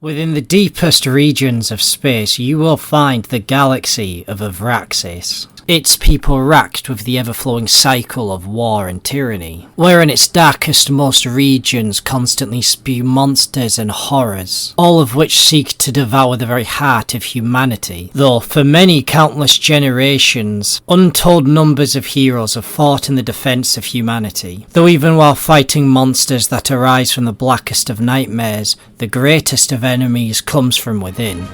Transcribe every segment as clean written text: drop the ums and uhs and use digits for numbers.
Within the deepest regions of space, you will find the galaxy of Avraxis. Its people racked with the ever-flowing cycle of war and tyranny, where in its darkest most regions constantly spew monsters and horrors, all of which seek to devour the very heart of humanity. Though for many countless generations, untold numbers of heroes have fought in the defense of humanity. Though even while fighting monsters that arise from the blackest of nightmares, the greatest of enemies comes from within.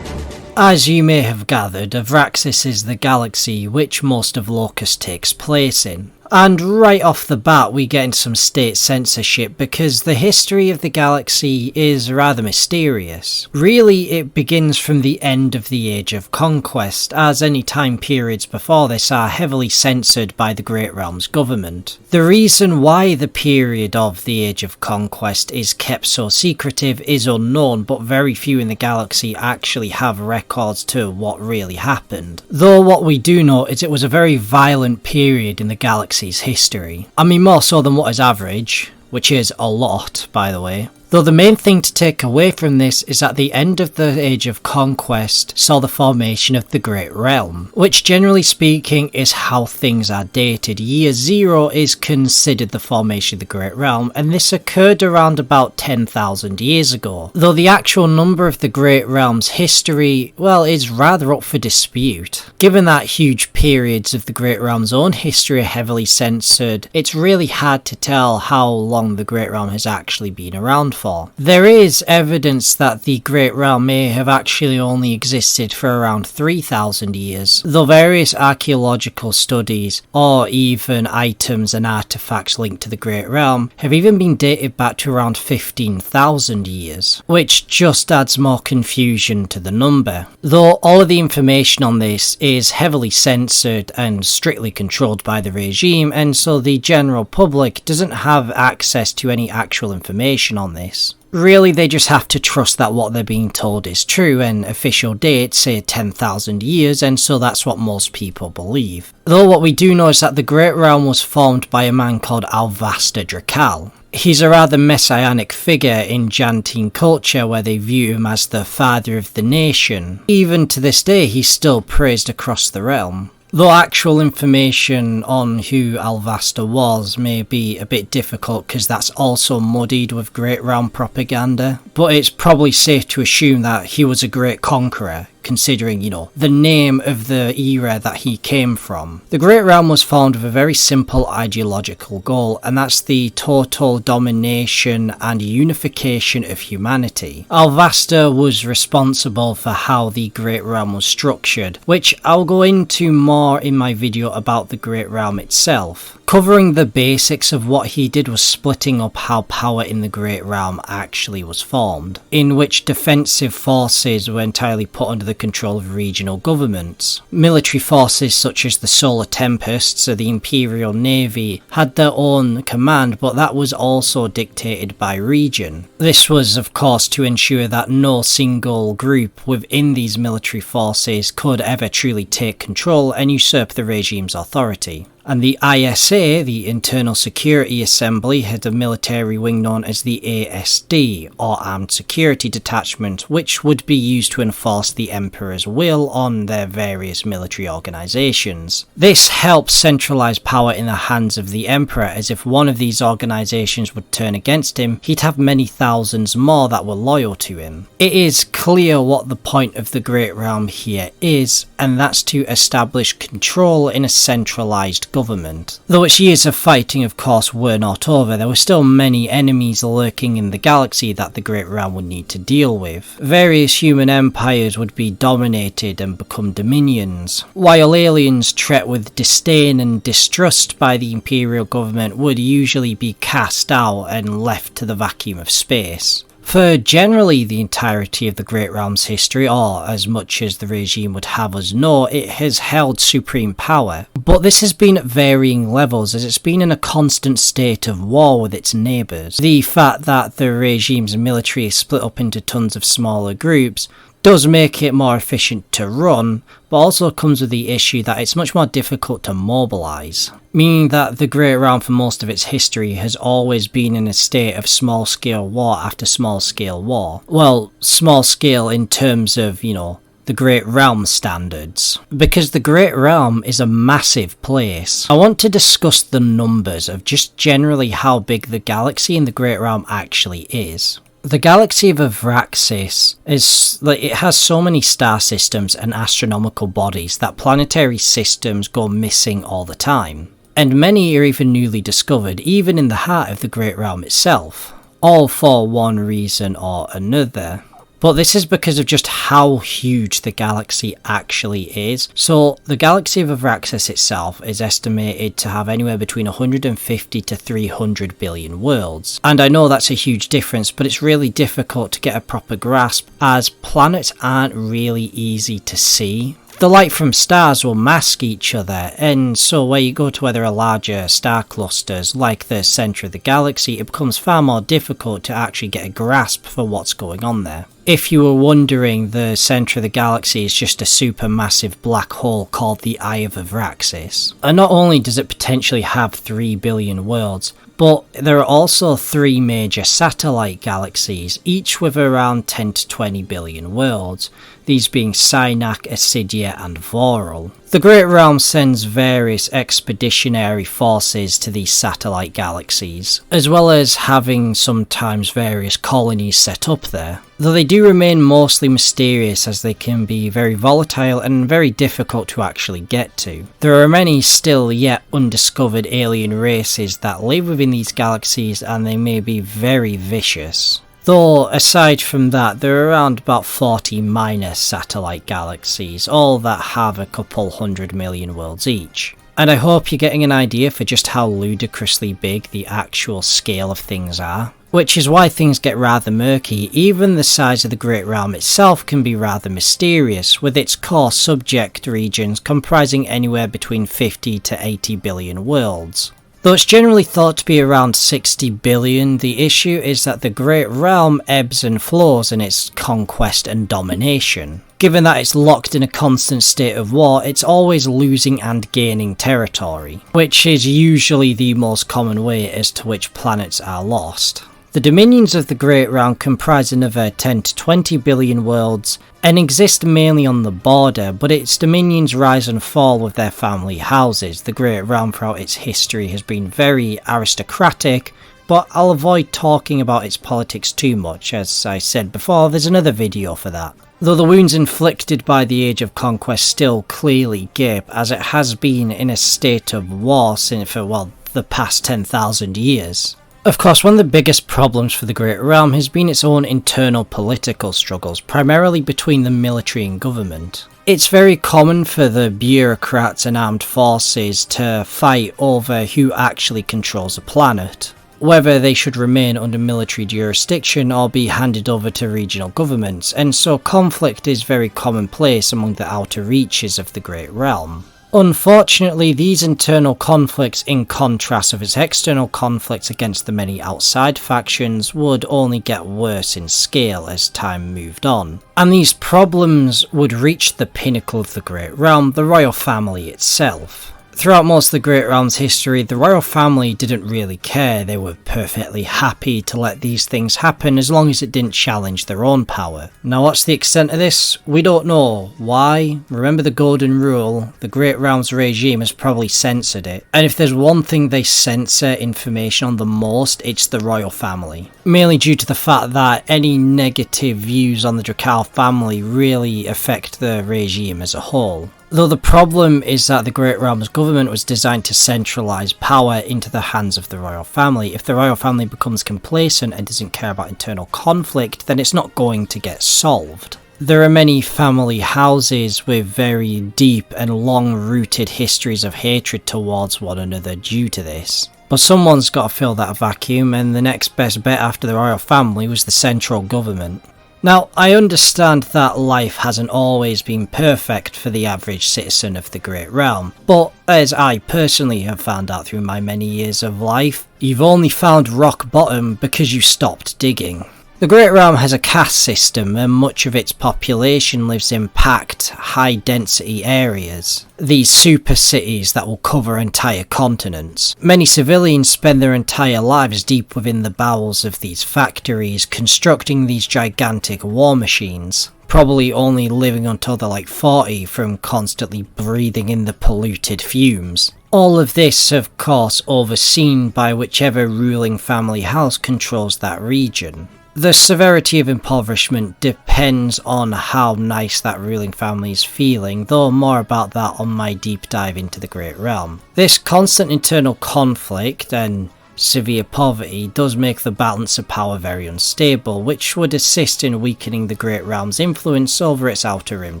As you may have gathered, Avraxis is the galaxy which most of Locus takes place in. And right off the bat we get into some state censorship because the history of the galaxy is rather mysterious. Really, it begins from the end of the Age of Conquest, as any time periods before this are heavily censored by the Great Realm's government. The reason why the period of the Age of Conquest is kept so secretive is unknown, but very few in the galaxy actually have records to what really happened. Though what we do know is it was a very violent period in the galaxy's history. I mean, more so than what is average, which is a lot, by the way. Though the main thing to take away from this is that the end of the Age of Conquest saw the formation of the Great Realm, which generally speaking is how things are dated. Year 0 is considered the formation of the Great Realm, and this occurred around about 10,000 years ago. Though the actual number of the Great Realm's history, well, is rather up for dispute. Given that huge periods of the Great Realm's own history are heavily censored, it's really hard to tell how long the Great Realm has actually been around for. There is evidence that the Great Realm may have actually only existed for around 3,000 years, though various archaeological studies or even items and artifacts linked to the Great Realm have even been dated back to around 15,000 years, which just adds more confusion to the number. Though all of the information on this is heavily censored and strictly controlled by the regime, and so the general public doesn't have access to any actual information on this. Really, they just have to trust that what they're being told is true, and official dates say 10,000 years, and so that's what most people believe. Though what we do know is that the Great Realm was formed by a man called Alvasta Drakal. He's a rather messianic figure in Jantine culture where they view him as the father of the nation. Even to this day, he's still praised across the realm. Though actual information on who Alvasta was may be a bit difficult because that's also muddied with Great Realm propaganda, but it's probably safe to assume that he was a great conqueror, considering, the name of the era that he came from. The Great Realm was formed with a very simple ideological goal, and that's the total domination and unification of humanity. Alvasta was responsible for how the Great Realm was structured, which I'll go into more in my video about the Great Realm itself. Covering the basics of what he did was splitting up how power in the Great Realm actually was formed, in which defensive forces were entirely put under the control of regional governments. Military forces such as the Solar Tempests or the Imperial Navy had their own command, but that was also dictated by region. This was of course to ensure that no single group within these military forces could ever truly take control and usurp the regime's authority. And the ISA, the Internal Security Assembly, had a military wing known as the ASD, or Armed Security Detachment, which would be used to enforce the Emperor's will on their various military organisations. This helps centralise power in the hands of the Emperor, as if one of these organisations would turn against him, he'd have many thousands more that were loyal to him. It is clear what the point of the Great Realm here is, and that's to establish control in a centralised government. Though its years of fighting of course were not over, there were still many enemies lurking in the galaxy that the Great Realm would need to deal with. Various human empires would be dominated and become dominions, while aliens treated with disdain and distrust by the Imperial government would usually be cast out and left to the vacuum of space. For generally the entirety of the Great Realm's history, or as much as the regime would have us know, it has held supreme power. But this has been at varying levels, as it's been in a constant state of war with its neighbours. The fact that the regime's military is split up into tons of smaller groups does make it more efficient to run, but also comes with the issue that it's much more difficult to mobilise, meaning that the Great Realm for most of its history has always been in a state of small-scale war after small-scale war. Well, small-scale in terms of, the Great Realm standards. Because the Great Realm is a massive place. I want to discuss the numbers of just generally how big the galaxy in the Great Realm actually is. The galaxy of Avraxis it has so many star systems and astronomical bodies that planetary systems go missing all the time. And many are even newly discovered, even in the heart of the Great Realm itself. All for one reason or another. But this is because of just how huge the galaxy actually is. So the galaxy of Avraxis itself is estimated to have anywhere between 150 to 300 billion worlds. And I know that's a huge difference, but it's really difficult to get a proper grasp, as planets aren't really easy to see. The light from stars will mask each other, and so where you go to where there are larger star clusters, like the centre of the galaxy, it becomes far more difficult to actually get a grasp for what's going on there. If you were wondering, the centre of the galaxy is just a supermassive black hole called the Eye of Avraxis. And not only does it potentially have 3 billion worlds, but there are also 3 major satellite galaxies, each with around 10 to 20 billion worlds, these being Synak, Acidia and Voral. The Great Realm sends various expeditionary forces to these satellite galaxies, as well as having sometimes various colonies set up there, though they do remain mostly mysterious as they can be very volatile and very difficult to actually get to. There are many still yet undiscovered alien races that live within these galaxies, and they may be very vicious. Though, aside from that, there are around about 40 minor satellite galaxies, all that have a couple 100 million worlds each. And I hope you're getting an idea for just how ludicrously big the actual scale of things are. Which is why things get rather murky. Even the size of the Great Realm itself can be rather mysterious, with its core subject regions comprising anywhere between 50 to 80 billion worlds. Though it's generally thought to be around 60 billion, the issue is that the Great Realm ebbs and flows in its conquest and domination. Given that it's locked in a constant state of war, it's always losing and gaining territory, which is usually the most common way as to which planets are lost. The dominions of the Great Realm comprise another 10 to 20 billion worlds and exist mainly on the border, but its dominions rise and fall with their family houses. The Great Realm throughout its history has been very aristocratic, but I'll avoid talking about its politics too much. As I said before, there's another video for that. Though the wounds inflicted by the Age of Conquest still clearly gape, as it has been in a state of war for the past 10,000 years. Of course, one of the biggest problems for the Great Realm has been its own internal political struggles, primarily between the military and government. It's very common for the bureaucrats and armed forces to fight over who actually controls a planet, whether they should remain under military jurisdiction or be handed over to regional governments, and so conflict is very commonplace among the outer reaches of the Great Realm. Unfortunately, these internal conflicts, in contrast with its external conflicts against the many outside factions, would only get worse in scale as time moved on. And these problems would reach the pinnacle of the Great Realm, the royal family itself. Throughout most of the Great Realm's history, the royal family didn't really care. They were perfectly happy to let these things happen as long as it didn't challenge their own power. Now, what's the extent of this? We don't know. Why? Remember the golden rule? The Great Realm's regime has probably censored it. And if there's one thing they censor information on the most, it's the royal family. Mainly due to the fact that any negative views on the Drakar family really affect the regime as a whole. Though the problem is that the Great Realm's government was designed to centralise power into the hands of the royal family. If the royal family becomes complacent and doesn't care about internal conflict, then it's not going to get solved. There are many family houses with very deep and long-rooted histories of hatred towards one another due to this. But someone's got to fill that vacuum, and the next best bet after the royal family was the central government. Now, I understand that life hasn't always been perfect for the average citizen of the Great Realm, but as I personally have found out through my many years of life, you've only found rock bottom because you stopped digging. The Great Realm has a caste system, and much of its population lives in packed, high-density areas. These super cities that will cover entire continents. Many civilians spend their entire lives deep within the bowels of these factories, constructing these gigantic war machines. Probably only living until they're like 40 from constantly breathing in the polluted fumes. All of this, of course, overseen by whichever ruling family house controls that region. The severity of impoverishment depends on how nice that ruling family is feeling, though more about that on my deep dive into the Great Realm. This constant internal conflict and severe poverty does make the balance of power very unstable, which would assist in weakening the Great Realm's influence over its Outer Rim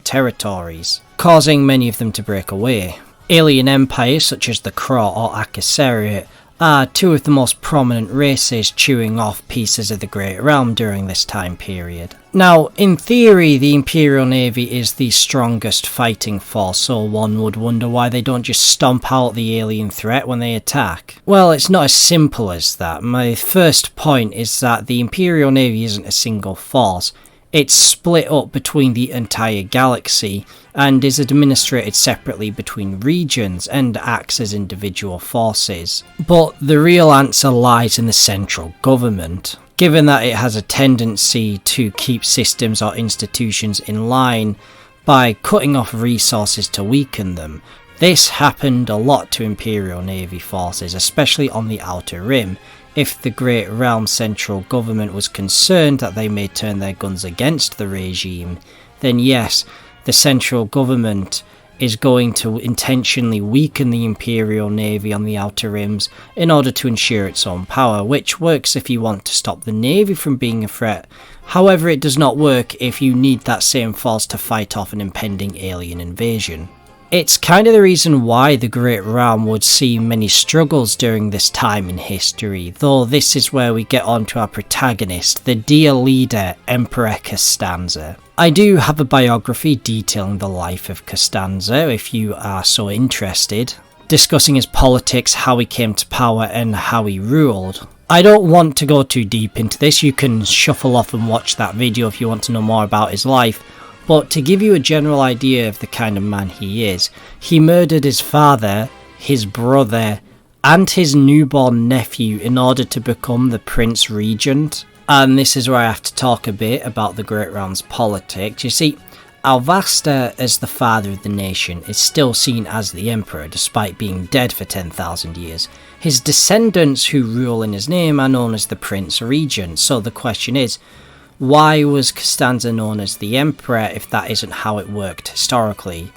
territories, causing many of them to break away. Alien empires such as the Krot or Akasariot are two of the most prominent races chewing off pieces of the Great Realm during this time period. Now, in theory, the Imperial Navy is the strongest fighting force, so one would wonder why they don't just stomp out the alien threat when they attack. Well, it's not as simple as that. My first point is that the Imperial Navy isn't a single force. It's split up between the entire galaxy and is administrated separately between regions and acts as individual forces. But the real answer lies in the central government. Given that it has a tendency to keep systems or institutions in line by cutting off resources to weaken them, this happened a lot to Imperial Navy forces, especially on the Outer Rim. If the Great Realm central government was concerned that they may turn their guns against the regime, then yes, the central government is going to intentionally weaken the Imperial Navy on the Outer Rims in order to ensure its own power, which works if you want to stop the Navy from being a threat. However, it does not work if you need that same force to fight off an impending alien invasion. It's kind of the reason why the Great Realm would see many struggles during this time in history, though this is where we get on to our protagonist, the dear leader, Emperor Costanza. I do have a biography detailing the life of Costanza if you are so interested, discussing his politics, how he came to power and how he ruled. I don't want to go too deep into this, you can shuffle off and watch that video if you want to know more about his life. But to give you a general idea of the kind of man he is, he murdered his father, his brother, and his newborn nephew in order to become the Prince Regent. And this is where I have to talk a bit about the Great Realm's politics. You see, Alvasta, as the father of the nation, is still seen as the emperor despite being dead for 10,000 years. His descendants who rule in his name are known as the Prince Regent, so the question is, why was Costanza known as the Emperor if that isn't how it worked historically?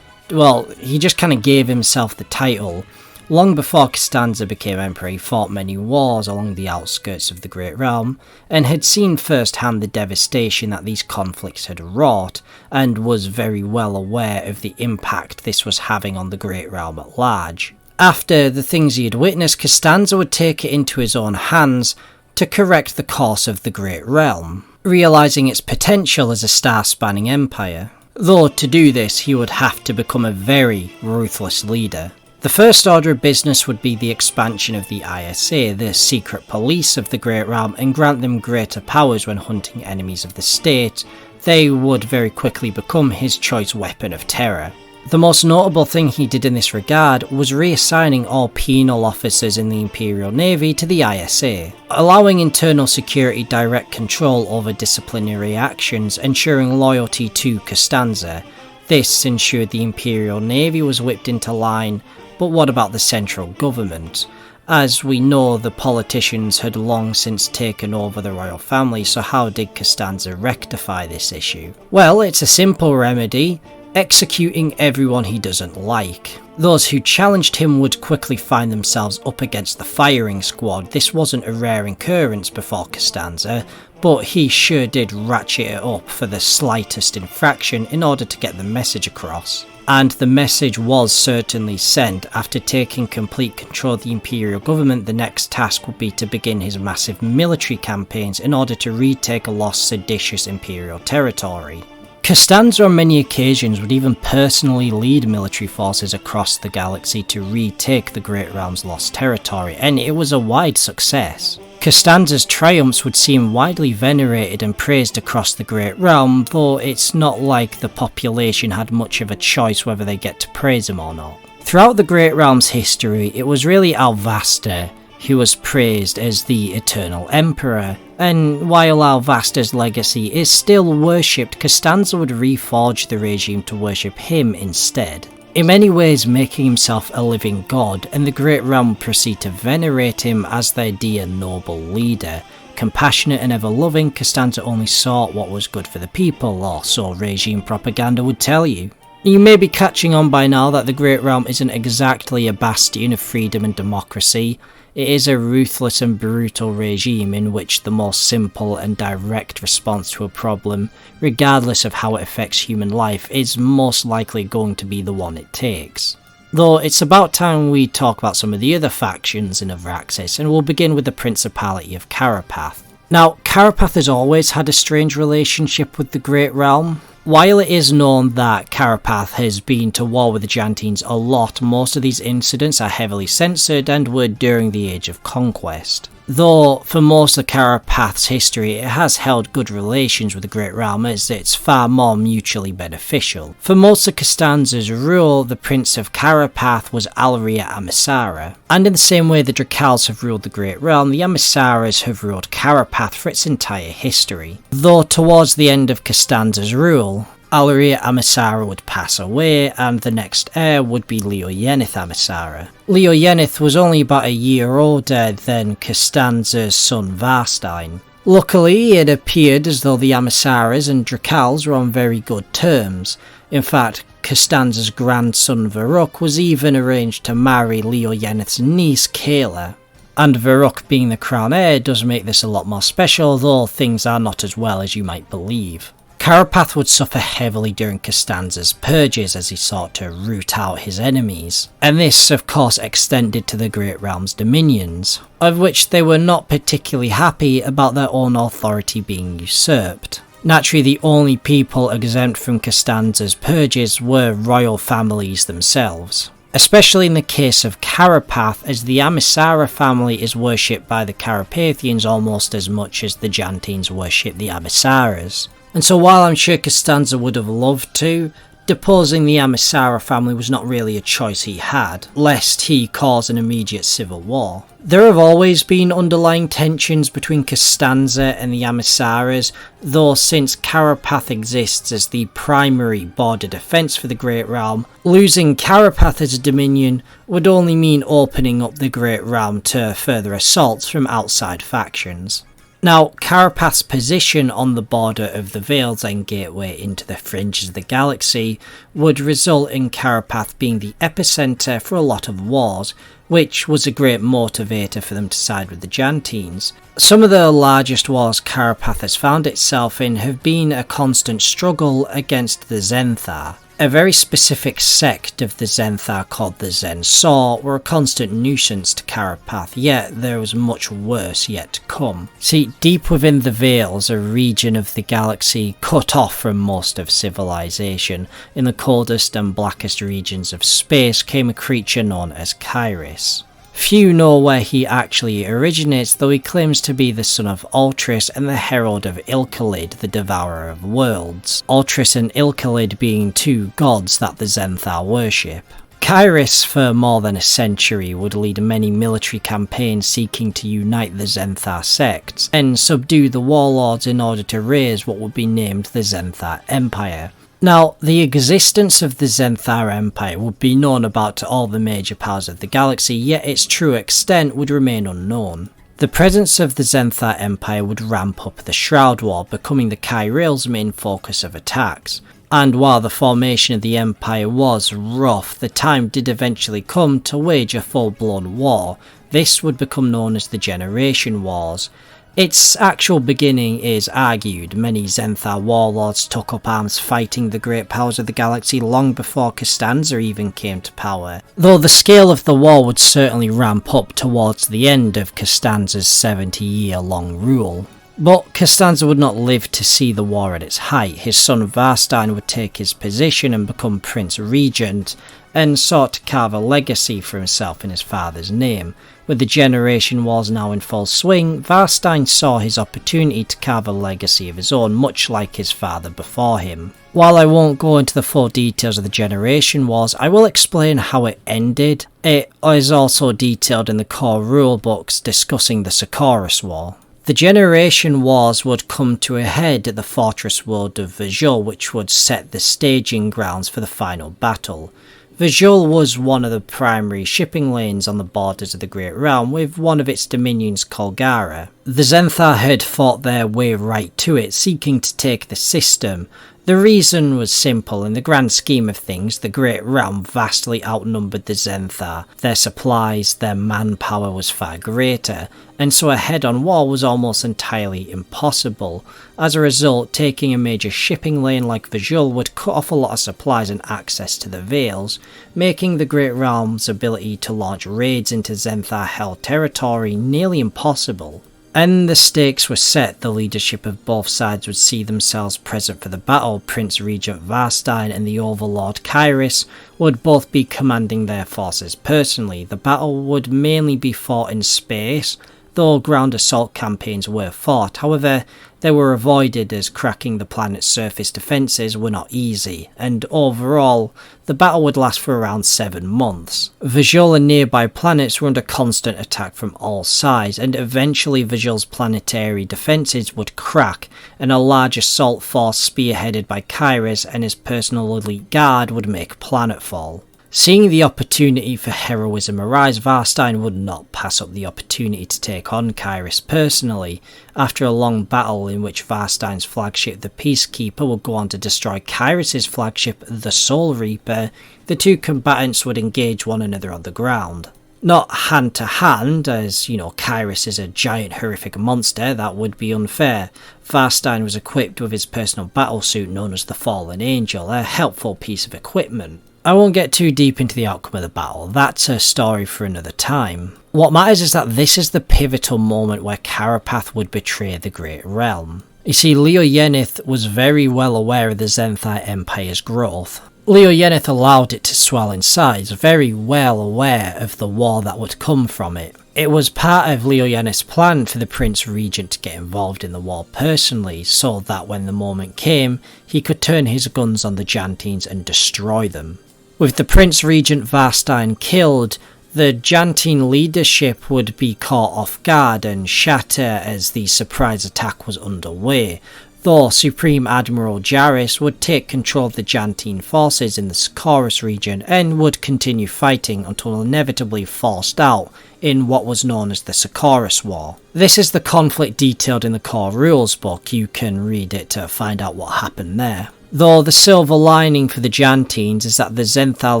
Well, he just kind of gave himself the title. Long before Costanza became Emperor, he fought many wars along the outskirts of the Great Realm, and had seen firsthand the devastation that these conflicts had wrought, and was very well aware of the impact this was having on the Great Realm at large. After the things he had witnessed, Costanza would take it into his own hands to correct the course of the Great Realm, realising its potential as a star-spanning empire. Though to do this, he would have to become a very ruthless leader. The first order of business would be the expansion of the ISA, the secret police of the Great Realm, and grant them greater powers when hunting enemies of the state. They would very quickly become his choice weapon of terror. The most notable thing he did in this regard was reassigning all penal officers in the Imperial Navy to the ISA, allowing internal security direct control over disciplinary actions, ensuring loyalty to Costanza. This ensured the Imperial Navy was whipped into line, but what about the central government? As we know, the politicians had long since taken over the royal family, so how did Costanza rectify this issue? Well, it's a simple remedy: executing everyone he doesn't like. Those who challenged him would quickly find themselves up against the firing squad. This wasn't a rare occurrence before Costanza, but he sure did ratchet it up for the slightest infraction in order to get the message across. and the message was certainly sent. After taking complete control of the Imperial government, the next task would be to begin his massive military campaigns in order to retake a lost seditious Imperial territory. Costanza on many occasions would even personally lead military forces across the galaxy to retake the Great Realm's lost territory, and it was a wide success. Costanza's triumphs would seem widely venerated and praised across the Great Realm, though it's not like the population had much of a choice whether they get to praise him or not. Throughout the Great Realm's history, it was really Alvasta who was praised as the Eternal Emperor, and while Alvasta's legacy is still worshipped, Costanza would reforge the regime to worship him instead, in many ways making himself a living god, and the Great Realm would proceed to venerate him as their dear noble leader. Compassionate and ever-loving, Costanza only sought what was good for the people, or so regime propaganda would tell you. You may be catching on by now that the Great Realm isn't exactly a bastion of freedom and democracy. It is a ruthless and brutal regime in which the more simple and direct response to a problem, regardless of how it affects human life, is most likely going to be the one it takes. Though it's about time we talk about some of the other factions in Avraxis, and we'll begin with the Principality of Carapath. Now, Carapath has always had a strange relationship with the Great Realm. While it is known that Carapath has been to war with the Jantines a lot, most of these incidents are heavily censored and were during the Age of Conquest. Though, for most of Carapath's history, it has held good relations with the Great Realm as it's far more mutually beneficial. For most of Costanza's rule, the Prince of Carapath was Alaria Amisara, and in the same way the Drakals have ruled the Great Realm, the Amisaras have ruled Carapath for its entire history. Though towards the end of Costanza's rule, Alaria Amisara would pass away, and the next heir would be Leoyenith Amisara. Leoyenith was only about a year older than Costanza's son Varstein. Luckily, it appeared as though the Amisaras and Drakals were on very good terms. In fact, Costanza's grandson Varuk was even arranged to marry Leoyenith's niece Kayla. And Varuk being the crown heir does make this a lot more special, though things are not as well as you might believe. Carapath would suffer heavily during Costanza's purges as he sought to root out his enemies, and this of course extended to the Great Realm's dominions, of which they were not particularly happy about their own authority being usurped. Naturally, the only people exempt from Costanza's purges were royal families themselves, especially in the case of Carapath, as the Amisara family is worshipped by the Carapathians almost as much as the Jantines worship the Amisaras. And so while I'm sure Costanza would have loved to, deposing the Amisara family was not really a choice he had, lest he cause an immediate civil war. There have always been underlying tensions between Costanza and the Amisaras, though since Carapath exists as the primary border defence for the Great Realm, losing Carapath as a dominion would only mean opening up the Great Realm to further assaults from outside factions. Now, Carapath's position on the border of the Veils and gateway into the fringes of the galaxy would result in Carapath being the epicenter for a lot of wars, which was a great motivator for them to side with the Jantines. Some of the largest wars Carapath has found itself in have been a constant struggle against the Zenthar. A very specific sect of the Zenthar called the Zensor were a constant nuisance to Carapath, yet there was much worse yet to come. See, deep within the Veils, a region of the galaxy cut off from most of civilization, in the coldest and blackest regions of space came a creature known as Kairis. Few know where he actually originates, though he claims to be the son of Ultris and the herald of Ilkhalid, the devourer of worlds. Ultris and Ilkhalid being two gods that the Zenthar worship. Kairis, for more than a century, would lead many military campaigns seeking to unite the Zenthar sects, and subdue the warlords in order to raise what would be named the Zenthar Empire. Now, the existence of the Zenthar Empire would be known about to all the major powers of the galaxy, yet its true extent would remain unknown. The presence of the Zenthar Empire would ramp up the Shroud War, becoming the Kyril's main focus of attacks. And while the formation of the Empire was rough, the time did eventually come to wage a full-blown war. This would become known as the Generation Wars. Its actual beginning is argued. Many Zenthar warlords took up arms fighting the great powers of the galaxy long before Costanza even came to power, though the scale of the war would certainly ramp up towards the end of Costanza's 70-year-long rule. But Costanza would not live to see the war at its height. His son Varstein would take his position and become Prince Regent, and sought to carve a legacy for himself in his father's name. With the Generation Wars now in full swing, Varstein saw his opportunity to carve a legacy of his own, much like his father before him. While I won't go into the full details of the Generation Wars, I will explain how it ended. It is also detailed in the core rulebooks discussing the Sicoris War. The Generation Wars would come to a head at the fortress world of Vajul, which would set the staging grounds for the final battle. Vajul was one of the primary shipping lanes on the borders of the Great Realm, with one of its dominions called Gara. The Zenthar had fought their way right to it, seeking to take the system. The reason was simple. In the grand scheme of things, the Great Realm vastly outnumbered the Zenthar. Their supplies, their manpower was far greater, and so a head-on war was almost entirely impossible. As a result, taking a major shipping lane like Vajul would cut off a lot of supplies and access to the Vales, making the Great Realm's ability to launch raids into Zenthar-held territory nearly impossible. And the stakes were set. The leadership of both sides would see themselves present for the battle. Prince Regent Varstein and the Overlord Kairis would both be commanding their forces personally. The battle would mainly be fought in space, though ground assault campaigns were fought. However, they were avoided as cracking the planet's surface defences were not easy, and overall, the battle would last for around 7 months. Vajul and nearby planets were under constant attack from all sides, and eventually Vajul's planetary defences would crack, and a large assault force spearheaded by Kairos and his personal elite guard would make planetfall. Seeing the opportunity for heroism arise, Varstein would not pass up the opportunity to take on Kairos personally. After a long battle in which Varstein's flagship, the Peacekeeper, would go on to destroy Kairos' flagship, the Soul Reaper, the two combatants would engage one another on the ground. Not hand to hand, as, Kairos is a giant horrific monster. That would be unfair. Varstein was equipped with his personal battlesuit known as the Fallen Angel, a helpful piece of equipment. I won't get too deep into the outcome of the battle, that's a story for another time. What matters is that this is the pivotal moment where Carapath would betray the Great Realm. You see, Leo Yenith was very well aware of the Zenthar Empire's growth. Leo Yenith allowed it to swell in size, very well aware of the war that would come from it. It was part of Leo Yenith's plan for the Prince Regent to get involved in the war personally, so that when the moment came, he could turn his guns on the Jantines and destroy them. With the Prince Regent Varstein killed, the Jantine leadership would be caught off guard and shatter as the surprise attack was underway, though Supreme Admiral Jarrus would take control of the Jantine forces in the Sicoris region and would continue fighting until inevitably forced out in what was known as the Sicoris War. This is the conflict detailed in the core rules book. You can read it to find out what happened there. Though the silver lining for the Jantines is that the Zenthar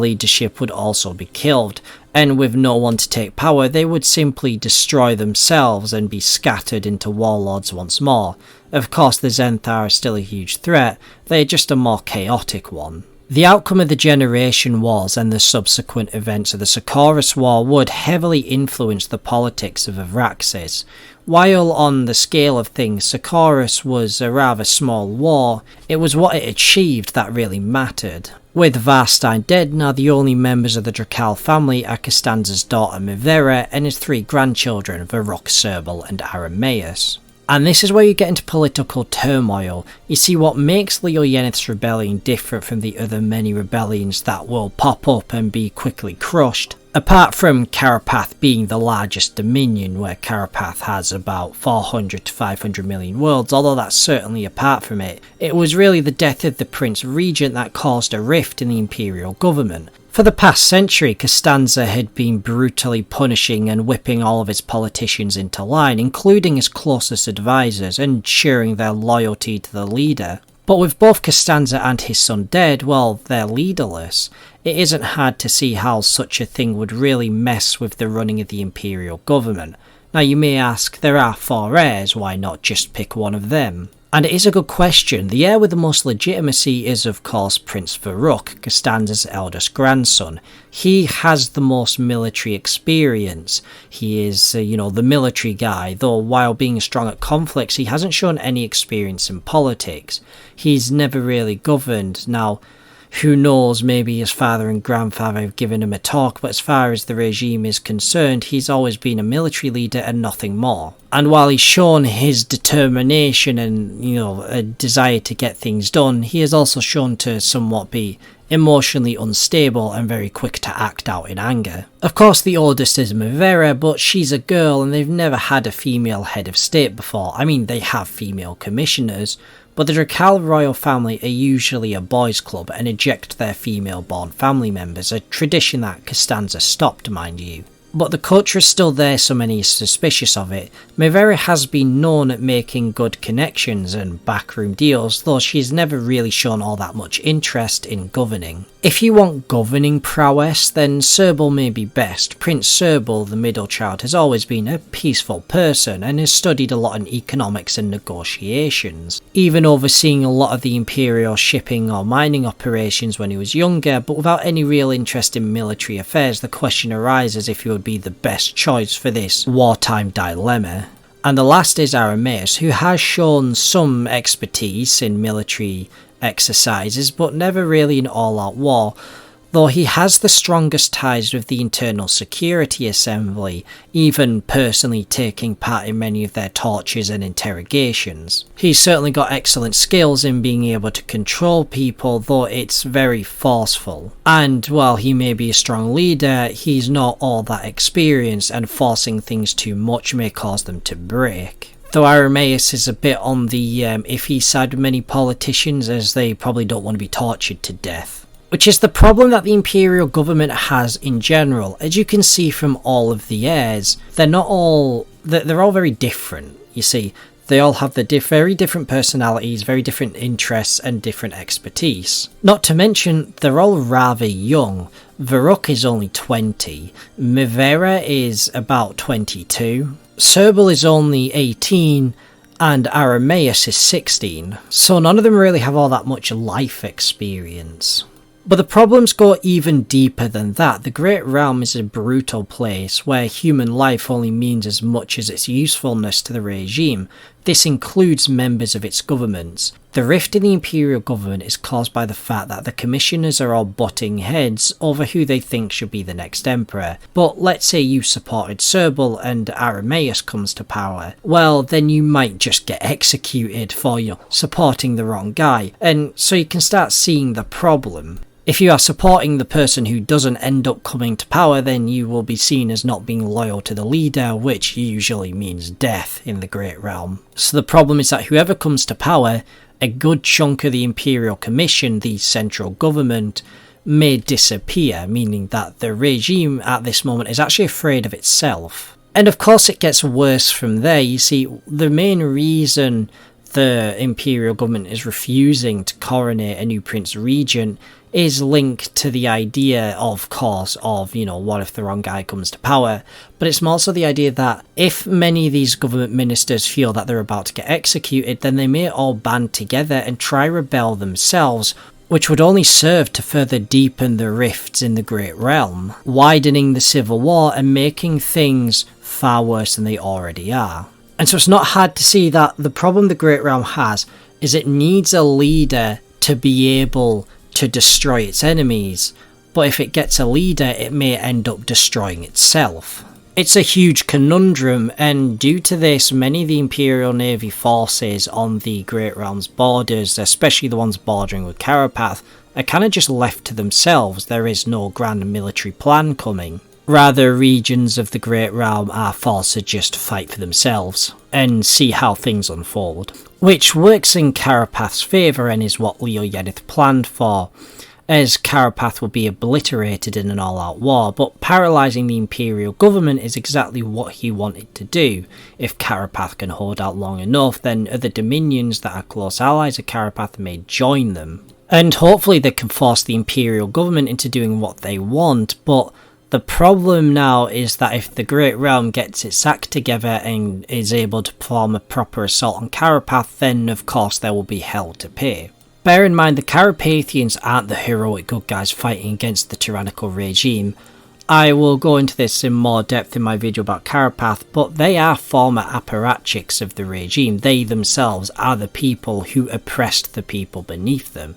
leadership would also be killed, and with no one to take power, they would simply destroy themselves and be scattered into warlords once more. Of course, the Zenthar are still a huge threat, they're just a more chaotic one. The outcome of the Generation Wars and the subsequent events of the Sicoris War would heavily influence the politics of Avraxis. While on the scale of things Sicoris was a rather small war, it was what it achieved that really mattered. With Varstein dead, now the only members of the Drakal family are Costanza's daughter Mivera and his 3 grandchildren, Varrock, Serbil and Arameus. And this is where you get into political turmoil. You see, what makes Leo Yenith's rebellion different from the other many rebellions that will pop up and be quickly crushed, apart from Carapath being the largest dominion, where Carapath has about 400 to 500 million worlds, although that's certainly apart from it, it was really the death of the Prince Regent that caused a rift in the imperial government. For the past century, Costanza had been brutally punishing and whipping all of his politicians into line, including his closest advisors, ensuring their loyalty to the leader. But with both Costanza and his son dead, well, they're leaderless. It isn't hard to see how such a thing would really mess with the running of the imperial government. Now you may ask, there are 4 heirs, why not just pick one of them? And it is a good question. The heir with the most legitimacy is of course Prince Varuk, Costanza's eldest grandson. He has the most military experience. He is, the military guy, though while being strong at conflicts, he hasn't shown any experience in politics. He's never really governed. Now, who knows, maybe his father and grandfather have given him a talk, but as far as the regime is concerned, he's always been a military leader and nothing more. And while he's shown his determination and, a desire to get things done, he has also shown to somewhat be emotionally unstable and very quick to act out in anger. Of course, the oldest is Mivera, but she's a girl and they've never had a female head of state before. I mean, they have female commissioners, but the Drakal royal family are usually a boys' club and eject their female-born family members, a tradition that Costanza stopped, mind you. But the culture is still there, so many are suspicious of it. Mivera has been known at making good connections and backroom deals, though she's never really shown all that much interest in governing. If you want governing prowess, then Serbil may be best. Prince Serbil, the middle child, has always been a peaceful person and has studied a lot in economics and negotiations, even overseeing a lot of the imperial shipping or mining operations when he was younger, but without any real interest in military affairs. The question arises if he would be the best choice for this wartime dilemma. And the last is Aramaeus, who has shown some expertise in military exercises, but never really in all-out war, though he has the strongest ties with the Internal Security Assembly, even personally taking part in many of their tortures and interrogations. He's certainly got excellent skills in being able to control people, though it's very forceful. And while he may be a strong leader, he's not all that experienced, and forcing things too much may cause them to break. Though Aramaeus is a bit on the iffy side with many politicians, as they probably don't want to be tortured to death. Which is the problem that the imperial government has in general. As you can see from all of the heirs, they're all very different, you see. They all have very different personalities, very different interests and different expertise. Not to mention, they're all rather young. Varuk is only 20, Mivera is about 22, Serbil is only 18, and Aramaeus is 16, so none of them really have all that much life experience. But the problems go even deeper than that. The Great Realm is a brutal place where human life only means as much as its usefulness to the regime. This includes members of its governments. The rift in the imperial government is caused by the fact that the commissioners are all butting heads over who they think should be the next emperor. But let's say you supported Serbil and Aramaeus comes to power. Well, then you might just get executed for supporting the wrong guy. And so you can start seeing the problem. If you are supporting the person who doesn't end up coming to power, then you will be seen as not being loyal to the leader, which usually means death in the Great Realm. So the problem is that whoever comes to power, a good chunk of the Imperial Commission, the central government, may disappear, meaning that the regime at this moment is actually afraid of itself. And of course it gets worse from there. You see, the main reason the Imperial government is refusing to coronate a new Prince Regent is linked to the idea, of course, of, what if the wrong guy comes to power? But it's more so the idea that if many of these government ministers feel that they're about to get executed, then they may all band together and try rebel themselves, which would only serve to further deepen the rifts in the Great Realm, widening the civil war and making things far worse than they already are. And so it's not hard to see that the problem the Great Realm has is it needs a leader to be able to destroy its enemies, but if it gets a leader, it may end up destroying itself. It's a huge conundrum, and due to this, many of the Imperial Navy forces on the Great Realm's borders, especially the ones bordering with Carapath, are kind of just left to themselves. There is no grand military plan coming. Rather, regions of the Great Realm are forced to just fight for themselves and see how things unfold. Which works in Carapath's favour and is what Leo Yenith planned for, as Carapath will be obliterated in an all-out war, but paralysing the Imperial government is exactly what he wanted to do. If Carapath can hold out long enough, then other dominions that are close allies of Carapath may join them. And hopefully they can force the Imperial government into doing what they want, but The problem now is that if the Great Realm gets its act together and is able to perform a proper assault on Carapath, then of course there will be hell to pay. Bear in mind the Carapathians aren't the heroic good guys fighting against the tyrannical regime. I will go into this in more depth in my video about Carapath, but they are former apparatchiks of the regime. They themselves are the people who oppressed the people beneath them.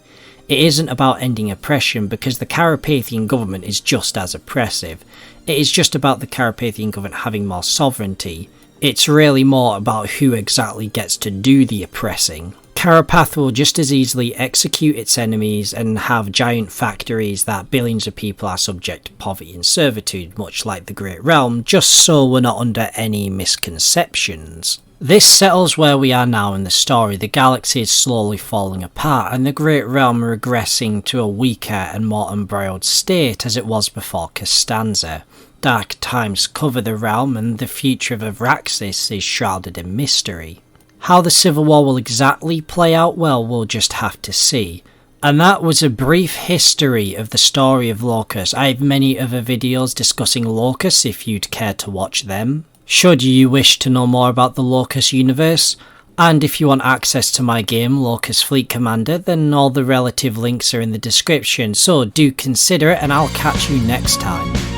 It isn't about ending oppression because the Carapathian government is just as oppressive. It is just about the Carapathian government having more sovereignty. It's really more about who exactly gets to do the oppressing. Carapath will just as easily execute its enemies and have giant factories that billions of people are subject to poverty and servitude, much like the Great Realm, just so we're not under any misconceptions. This settles where we are now in the story. The galaxy is slowly falling apart and the Great Realm regressing to a weaker and more embroiled state as it was before Costanza. Dark times cover the realm and the future of Abraxas is shrouded in mystery. How the Civil War will exactly play out, well, we'll just have to see. And that was a brief history of the story of Locus. I have many other videos discussing Locus if you'd care to watch them, should you wish to know more about the Locus universe. And if you want access to my game, Locus Fleet Commander, then all the relative links are in the description, so do consider it and I'll catch you next time.